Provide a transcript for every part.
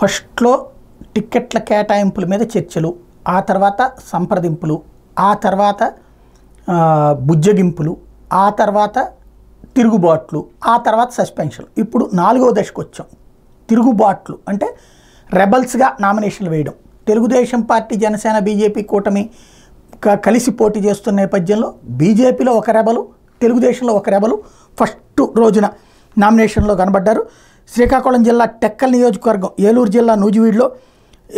ఫస్ట్లో టిక్కెట్ల కేటాయింపుల మీద చర్చలు, ఆ తర్వాత సంప్రదింపులు, ఆ తర్వాత బుజ్జగింపులు, ఆ తర్వాత తిరుగుబాట్లు, ఆ తర్వాత సస్పెన్షన్. ఇప్పుడు 4వ దశకు వచ్చాం. తిరుగుబాట్లు అంటే రెబల్స్గా నామినేషన్లు వేయడం. తెలుగుదేశం పార్టీ, జనసేన, బీజేపీ కూటమి కలిసి పోటీ చేస్తున్న నేపథ్యంలో బీజేపీలో ఒక రెబలు, తెలుగుదేశంలో ఒక రెబలు ఫస్ట్ రోజున నామినేషన్లో కనబడ్డారు. శ్రీకాకుళం జిల్లా టెక్కల్ నియోజకవర్గం, ఏలూరు జిల్లా నూజివీడులో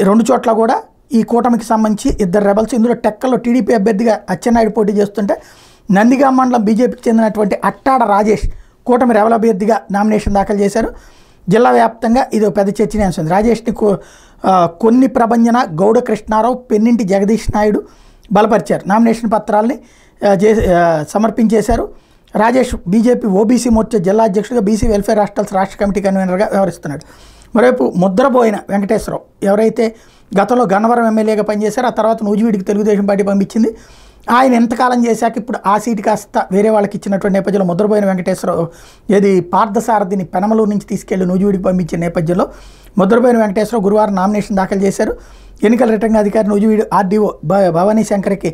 2 చోట్ల కూడా ఈ కూటమికి సంబంధించి 2 రెబల్స్. ఇందులో టెక్కల్లో టీడీపీ అభ్యర్థిగా అచ్చెన్నాయుడు పోటీ చేస్తుంటే, నందిగామ మండలం బీజేపీకి చెందినటువంటి అట్టాడ రాజేష్ కూటమి రెబల్ అభ్యర్థిగా నామినేషన్ దాఖలు చేశారు. జిల్లా వ్యాప్తంగా ఇది పెద్ద చర్చనీయాంశం. రాజేష్ని కొన్ని ప్రభంజన, గౌడ కృష్ణారావు, పెన్నింటి జగదీష్ నాయుడు బలపరిచారు. నామినేషన్ పత్రాలని సమర్పించేశారు. రాజేష్ బీజేపీ ఓబీసీ మోర్చా జిల్లా అధ్యక్షుడిగా, బీసీ వెల్ఫేర్ హాస్టల్స్ రాష్ట్ర కమిటీ కన్వీనర్గా వ్యవహరిస్తున్నాడు. మరోవైపు ముద్రబోయిన వెంకటేశ్వరరావు ఎవరైతే గతంలో గన్నవరం ఎమ్మెల్యేగా పనిచేశారో, ఆ తర్వాత నూజివీడికి తెలుగుదేశం పార్టీ పంపించింది. ఆయన ఎంతకాలం చేశాక ఇప్పుడు ఆ సీటు కాస్త వేరే వాళ్ళకి ఇచ్చినటువంటి నేపథ్యంలో ముద్రబోయిన వెంకటేశ్వరరావు పార్థసారథిని పెనమలూరు నుంచి తీసుకెళ్లి నూజివీడికి పంపించిన నేపథ్యంలో ముద్రబోయిన వెంకటేశ్వరరావు గురువారం నామినేషన్ దాఖలు చేశారు. ఎన్నికల రిటర్నింగ్ అధికారి నూజివీడు ఆర్డీఓ భవానీ శంకర్కి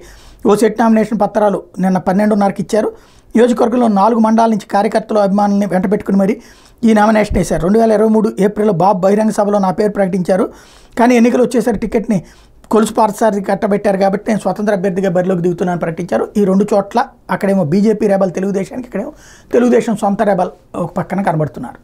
ఓ సెట్ నామినేషన్ పత్రాలు నిన్న 12:30కి ఇచ్చారు. నియోజకవర్గంలో 4 మండలాల నుంచి కార్యకర్తలు, అభిమానుల్ని వెంటబెట్టుకుని మరి ఈ నామినేషన్ వేశారు. 2023 ఏప్రిల్లో బాబు బహిరంగ సభలో నా పేరు ప్రకటించారు. కానీ ఎన్నికలు వచ్చేసరి టికెట్ని కొలుసు పార్థసారథి కట్టబెట్టారు కాబట్టి నేను స్వతంత్ర అభ్యర్థిగా బరిలోకి దిగుతున్నాను ప్రకటించారు. ఈ 2 చోట్ల అక్కడేమో బీజేపీ రెబల్ తెలుగుదేశానికి, ఇక్కడేమో తెలుగుదేశం సొంత రెబల్ ఒక పక్కన కనబడుతున్నారు.